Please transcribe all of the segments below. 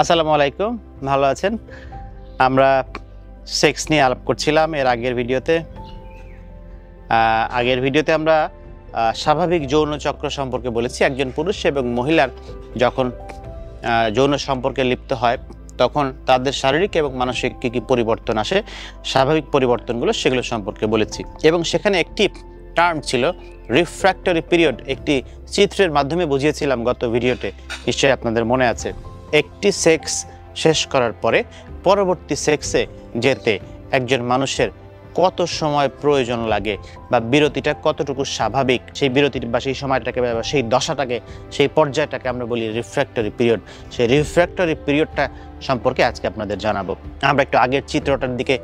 আসসালামু আলাইকুম, ভালো আছেন? আমরা সেক্স নিয়ে আলাপ করছিলাম এর আগের ভিডিওতে আমরা স্বাভাবিক যৌন চক্র সম্পর্কে বলেছি। একজন পুরুষ এবং মহিলার যখন যৌন সম্পর্কে লিপ্ত হয় তখন তাদের শারীরিক এবং মানসিক কী কী পরিবর্তন আসে, স্বাভাবিক পরিবর্তনগুলো সেগুলো সম্পর্কে বলেছি। এবং সেখানে একটি টার্ম ছিল রিফ্র্যাক্টরি পিরিয়ড, একটি চিত্রের মাধ্যমে বুঝিয়েছিলাম গত ভিডিওতে, নিশ্চয়ই আপনাদের মনে আছে। একটি সেক্স শেষ করার পরে পরবর্তী সেক্সে যেতে একজন মানুষের কত সময় প্রয়োজন লাগে বা বিরতিটা কতটুকু স্বাভাবিক, সেই বিরতির বা সেই সময়টাকে বা সেই দশাটাকে, সেই পর্যায়টাকে আমরা বলি রিফ্র্যাক্টরি পিরিয়ড। সেই রিফ্র্যাক্টরি পিরিয়ডটা সম্পর্কে আজকে আপনাদের জানাবো। আমরা একটু আগের চিত্রটার দিকে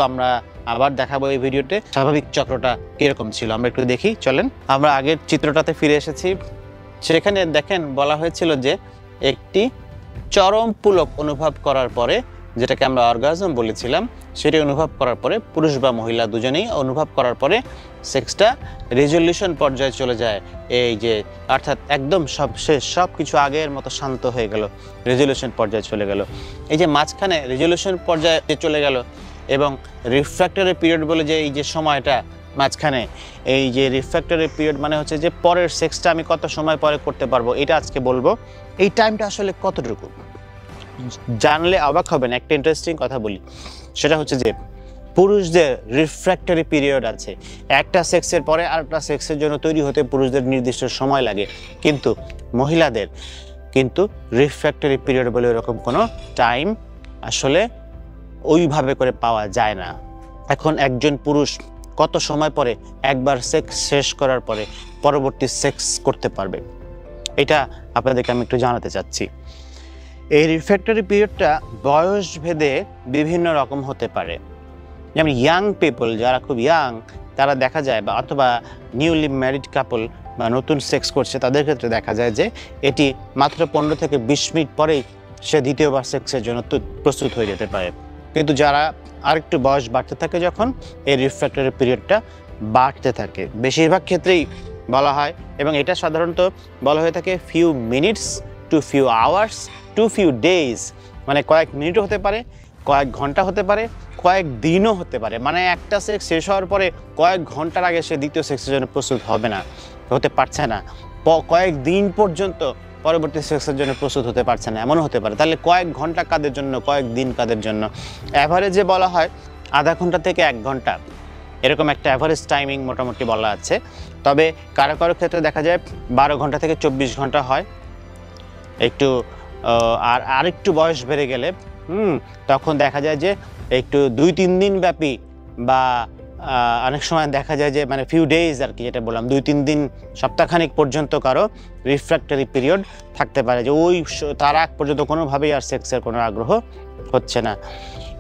আমরা আবার দেখাবো এই ভিডিওতে, স্বাভাবিক চক্রটা কিরকম ছিল আমরা একটু দেখি, চলেন। আমরা আগের চিত্রটাতে ফিরে এসেছি। সেখানে দেখেন বলা হয়েছিল যে একটি চরম পুলক অনুভব করার পরে, যেটাকে আমরা অর্গাজম বলেছিলাম, সেটি অনুভব করার পরে পুরুষ বা মহিলা দুজনেই অনুভব করার পরে সেক্সটা রেজলিউশন পর্যায়ে চলে যায়। এই যে অর্থাৎ একদম সব শেষ, সব কিছু আগের মতো শান্ত হয়ে গেল, রেজলিউশন পর্যায়ে চলে গেল। এই যে মাঝখানে রেজলিউশন পর্যায়ে চলে গেল এবং রিফ্র্যাক্টরি পিরিয়ড বলে যে এই যে সময়টা মাঝখানে, এই যে রিফ্র্যাক্টরি পিরিয়ড মানে হচ্ছে যে পরের সেক্সটা আমি কত সময় পরে করতে পারবো, এটা আজকে বলবো। এই টাইমটা আসলে কতটুকু জানলে অবাক হবেন। একটা ইন্টারেস্টিং কথা বলি, সেটা হচ্ছে যে পুরুষদের রিফ্র্যাক্টরি পিরিয়ড আছে, একটা সেক্সের পরে আরেকটা সেক্সের জন্য তৈরি হতে পুরুষদের নির্দিষ্ট সময় লাগে, কিন্তু মহিলাদের কিন্তু রিফ্র্যাক্টরি পিরিয়ড বলে এরকম কোনো টাইম আসলে ওইভাবে করে পাওয়া যায় না। এখন একজন পুরুষ কত সময় পরে একবার সেক্স শেষ করার পরে পরবর্তী সেক্স করতে পারবে, এটা আপনাদেরকে আমি একটু জানাতে চাচ্ছি। এই রিফ্র্যাক্টরি পিরিয়ডটা বয়স ভেদে বিভিন্ন রকম হতে পারে। যেমন ইয়াং পিপল, যারা খুব ইয়াং, তারা দেখা যায়, বা অথবা নিউলি ম্যারিড কাপল বা নতুন সেক্স করছে, তাদের ক্ষেত্রে দেখা যায় যে এটি মাত্র 15 থেকে 20 মিনিট পরেই সে দ্বিতীয়বার সেক্সের জন্য প্রস্তুত হয়ে যেতে পারে। কিন্তু যারা আরেকটু বয়স বাড়তে থাকে, যখন এই রিফ্র্যাক্টরি পিরিয়ডটা বাড়তে থাকে, বেশিরভাগ ক্ষেত্রেই বলা হয়, এবং এটা সাধারণত বলা হয়ে থাকে few minutes to few hours to few days, মানে কয়েক মিনিটও হতে পারে, কয়েক ঘন্টা হতে পারে, কয়েক দিনও হতে পারে। মানে একটা সেক্স শেষ হওয়ার পরে কয়েক ঘন্টার আগে সে দ্বিতীয় সেক্সের জন্য প্রস্তুত হতে পারছে না, কয়েক দিন পর্যন্ত পরবর্তী সেক্সের জন্য প্রস্তুত হতে পারছে না, এমনও হতে পারে। তাহলে কয়েক ঘন্টা কাদের জন্য, কয়েক দিন কাদের জন্য? অ্যাভারেজে বলা হয় আধা ঘন্টা থেকে 1 ঘন্টা, এরকম একটা অ্যাভারেজ টাইমিং মোটামুটি বলা আছে। তবে কারো কারো ক্ষেত্রে দেখা যায় 12 ঘন্টা থেকে 24 ঘন্টা হয়। একটু আরেকটু বয়স বেড়ে গেলে তখন দেখা যায় যে একটু 2-3 দিন ব্যাপী, বা অনেক সময় দেখা যায় যে মানে ফিউ ডেজ আর কি, যেটা বললাম 2-3 দিন, সপ্তাহখানিক পর্যন্ত কারো রিফ্র্যাক্টরি পিরিয়ড থাকতে পারে, যে ওই তার আগ পর্যন্ত কোনোভাবেই আর সেক্সের কোনো আগ্রহ হচ্ছে না।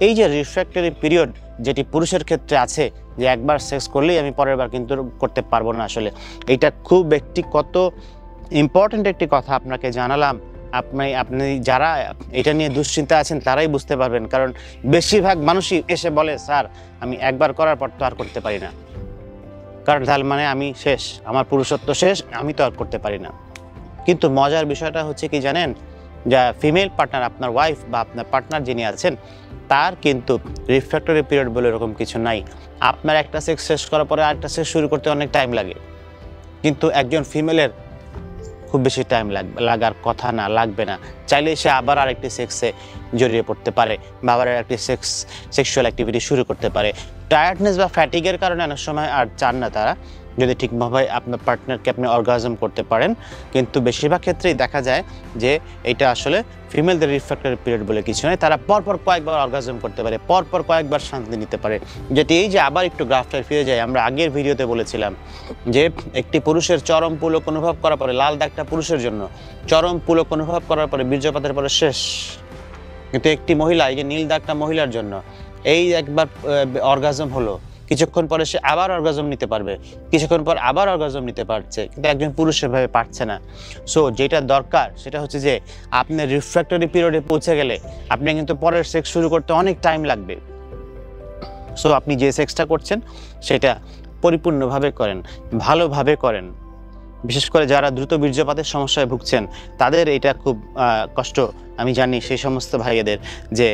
এই যে রিফ্র্যাক্টরি পিরিয়ড যেটি পুরুষের ক্ষেত্রে আছে, যে একবার সেক্স করলেই আমি পরের বার কিন্তু করতে পারবো না, আসলে এইটা খুব কত ইম্পর্ট্যান্ট একটি কথা আপনাকে জানালাম। আপনি যারা এটা নিয়ে দুশ্চিন্তা আছেন তারাই বুঝতে পারবেন, কারণ বেশিরভাগ মানুষই এসে বলে, স্যার আমি একবার করার পর তো আর করতে পারি না, কারণ তাহলে মানে আমি শেষ, আমার পুরুষত্ব শেষ, আমি তো আর করতে পারি না। কিন্তু মজার বিষয়টা হচ্ছে কি জানেন, যা ফিমেল পার্টনার, আপনার ওয়াইফ বা আপনার পার্টনার যিনি আছেন, তার কিন্তু রিফ্র্যাক্টরি পিরিয়ড বলে এরকম কিছু নাই। আপনার একটা সেক্স শেষ করার পরে আরেকটা সেক্স শুরু করতে অনেক টাইম লাগে, কিন্তু একজন ফিমেলের খুব বেশি টাইম লাগার কথা না, লাগবে না। চাইলে সে আবার আরেকটি সেক্সে জড়িয়ে পড়তে পারে, বা আবার আরেকটি সেক্সুয়াল অ্যাক্টিভিটি শুরু করতে পারে। টায়ার্ডনেস বা ফ্যাটিগের কারণে অনেক সময় আর চান না তারা, যদি ঠিকভাবে আপনার পার্টনারকে আপনি অর্গাজম করতে পারেন। কিন্তু বেশিরভাগ ক্ষেত্রেই দেখা যায় যে এটা আসলে ফিমেলদের রিফ্র্যাক্টরি পিরিয়ড বলে কিছু নয়, তারা পরপর কয়েকবার অর্গাজম করতে পারে, পরপর কয়েকবার শান্তি নিতে পারে। যেটি এই যে আবার একটু গ্রাফটায় ফিরে যায়, আমরা আগের ভিডিওতে বলেছিলাম যে একটি পুরুষের চরম পুলক অনুভব করার পরে, লাল দাগটা পুরুষের জন্য, চরম পুলক অনুভব করার পরে বীর্যপাতের পরে শেষ। কিন্তু একটি মহিলা, এই যে নীল দাগটা মহিলার জন্য, এই একবার অর্গাজম হলো, কিছুক্ষণ পরে সে আবার অর্গাজম নিতে পারবে, কিছুক্ষণ পর আবার অর্গাজম নিতে পারছে, কিন্তু একজন পুরুষ সেভাবে পারছে না। সো যেটা দরকার সেটা হচ্ছে যে আপনি রিফ্র্যাক্টরি পিরিয়ডে পৌঁছে গেলে আপনি কিন্তু পরের সেক্স শুরু করতে অনেক টাইম লাগবে। সো আপনি যে সেক্সটা করছেন সেটা পরিপূর্ণভাবে করেন, ভালোভাবে করেন, বিশেষ করে যারা দ্রুত বীর্যপাতের সমস্যায় ভুগছেন তাদের এটা খুব কষ্ট আমি জানি সেই সমস্ত ভাইয়েদের, যে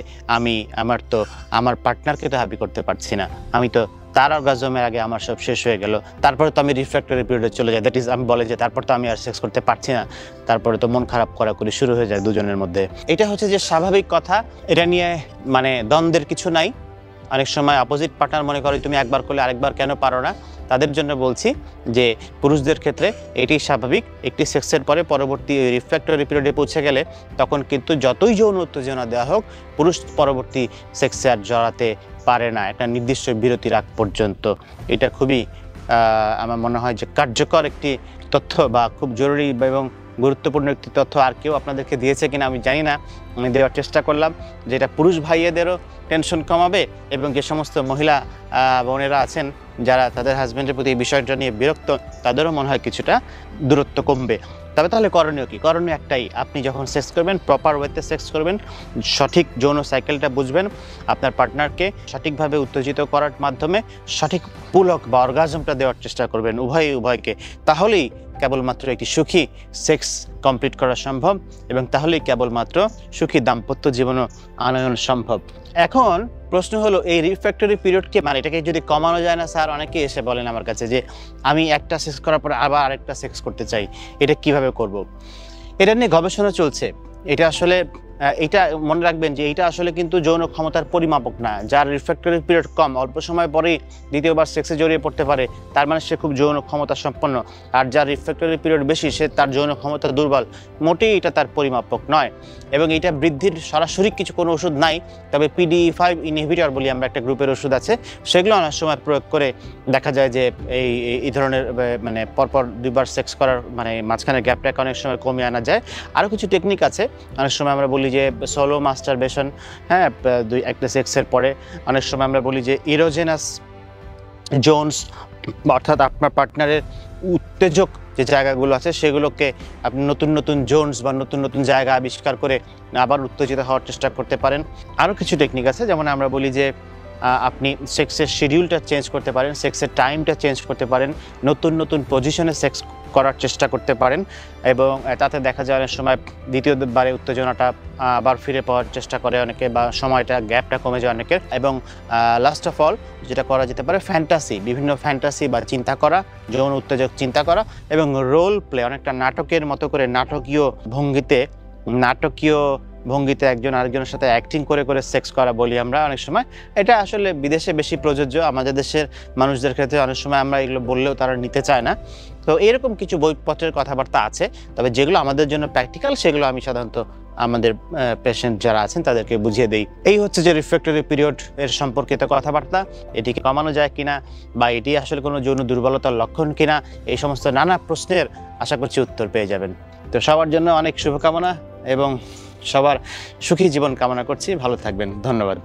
আমার পার্টনারকে তো হ্যাপি করতে পারছি না, আমি তো তার অর্গাজমের আগে আমার সব শেষ হয়ে গেল, তারপরে তো আমি রিফ্র্যাক্টরি পিরিয়ডে চলে যাই, দ্যাট ইজ আমি বলে যে তারপর তো আমি আর সেক্স করতে পারছি না, তারপরে তো মন খারাপ করাকরি শুরু হয়ে যায় দুজনের মধ্যে। এটা হচ্ছে যে স্বাভাবিক কথা, এটা নিয়ে মানে দ্বন্দ্বের কিছু নাই। অনেক সময় অপোজিট পার্টনার মনে করে তুমি একবার করলে আরেকবার কেন পারো না, তাদের জন্য বলছি যে পুরুষদের ক্ষেত্রে এটি স্বাভাবিক। একটি সেক্সের পরে পরবর্তী রিফ্র্যাক্টরি পিরিয়ডে পৌঁছে গেলে তখন কিন্তু যতই যৌন উত্তেজনা দেওয়া হোক পুরুষ পরবর্তী সেক্সে আর জড়াতে পারে না একটা নির্দিষ্ট বিরতির আগ পর্যন্ত। এটা খুবই আমার মনে হয় যে কার্যকর একটি তথ্য বা খুব জরুরি এবং গুরুত্বপূর্ণ একটি তথ্য। আর কেউ আপনাদেরকে দিয়েছে কিনা আমি জানি না, আমি দেওয়ার চেষ্টা করলাম, যেটা পুরুষ ভাইয়েদেরও টেনশন কমাবে এবং যে সমস্ত মহিলা বোনেরা আছেন যারা তাদের হাজব্যান্ডের প্রতি এই বিষয়টা নিয়ে বিরক্ত তাদেরও মনে হয় কিছুটা দূরত্ব কমবে। তবে তাহলে করণীয় কি? করণীয় একটাই, আপনি যখন সেক্স করবেন প্রপার ওয়েতে সেক্স করবেন, সঠিক যৌন সাইকেলটা বুঝবেন, আপনার পার্টনারকে সঠিকভাবে উত্তেজিত করার মাধ্যমে সঠিক পুলক বা অর্গাজমটা দেওয়ার চেষ্টা করবেন উভয়কে। তাহলেই কেবলমাত্র একটি সুখী সেক্স কমপ্লিট করা সম্ভব এবং তাহলেই কেবলমাত্র সুখী দাম্পত্য জীবনও আনয়ন সম্ভব। এখন প্রশ্ন হলো এই রিফ্র্যাক্টরি পিরিয়ডকে মানে এটাকে যদি কমানো যায় না স্যার? অনেকে এসে বলেন আমার কাছে যে আমি একটা সেক্স করার পর আবার আরেকটা সেক্স করতে চাই, এটা কিভাবে করব? এটা নিয়ে গবেষণা চলছে। এটা আসলে এটা মনে রাখবেন যে এটা আসলে কিন্তু যৌন ক্ষমতার পরিমাপক না। যার রিফ্র্যাক্টরি পিরিয়ড কম, অল্প সময় পরেই দ্বিতীয়বার সেক্সে জড়িয়ে পড়তে পারে, তার মানে সে খুব যৌন ক্ষমতা সম্পন্ন। আর যার রিফ্র্যাক্টরি পিরিয়ড বেশি সে তার যৌন ক্ষমতা দুর্বল। মোটেই এটা তার পরিমাপক নয় এবং এটা বৃদ্ধির সরাসরি কোনো ওষুধ নাই। তবে PDE5 ইনহিবিটর বলি আমরা, একটা গ্রুপের ওষুধ আছে, সেগুলো অনেক সময় প্রয়োগ করে দেখা যায় যে এই ধরনের মানে পরপর দুইবার সেক্স করার মানে মাঝখানে গ্যাপটাকে অনেক সময় কমিয়ে আনা যায়। আরও কিছু টেকনিক আছে, অনেক সময় আমরা বলি যে সোলো মাস্টারবেশন, হ্যাঁ, একটা সেক্সের পরে। অনেক সময় আমরা বলি যে ইরোজেনাস জোনস, অর্থাৎ আপনার পার্টনারের উত্তেজক যে জায়গাগুলো আছে সেগুলোকে আপনি নতুন নতুন জোনস বা নতুন নতুন জায়গা আবিষ্কার করে আবার উত্তেজিত হওয়ার চেষ্টা করতে পারেন। আরও কিছু টেকনিক আছে, যেমন আমরা বলি যে আপনি সেক্সের শিডিউলটা চেঞ্জ করতে পারেন, সেক্সের টাইমটা চেঞ্জ করতে পারেন, নতুন নতুন পজিশনে সেক্স করার চেষ্টা করতে পারেন এবং তাতে দেখা যায় অনেক সময় দ্বিতীয়বারে উত্তেজনাটা আবার ফিরে পাওয়ার চেষ্টা করে অনেকে, বা সময়টা গ্যাপটা কমে যায় অনেকের। এবং লাস্ট অফ অল যেটা করা যেতে পারে ফ্যান্টাসি, বিভিন্ন ফ্যান্টাসি বা চিন্তা করা, যৌন উত্তেজক চিন্তা করা এবং রোল প্লে, অনেকটা নাটকের মতো করে নাটকীয় ভঙ্গিতে একজন আরেকজনের সাথে অ্যাক্টিং করে করে সেক্স করা বলি আমরা অনেক সময়। এটা আসলে বিদেশে বেশি প্রযোজ্য, আমাদের দেশের মানুষদের ক্ষেত্রে অনেক সময় আমরা এগুলো বললেও তারা নিতে চায় না। তো এরকম কিছু বইপত্রের কথাবার্তা আছে, তবে যেগুলো আমাদের জন্য প্র্যাকটিক্যাল সেগুলো আমি সাধারণত আমাদের পেশেন্ট যারা আছেন তাদেরকে বুঝিয়ে দেই। এই হচ্ছে যে রিফ্র্যাক্টরি পিরিয়ড এর সম্পর্কিত কথাবার্তা, এটিকে কমানো যায় কিনা বা এটি আসলে কোনো যৌন দুর্বলতার লক্ষণ কিনা, এই সমস্ত নানা প্রশ্নের আশা করছি উত্তর পেয়ে যাবেন। তো সবার জন্য অনেক শুভকামনা এবং সবার সুখী জীবন কামনা করছি। ভালো থাকবেন, ধন্যবাদ।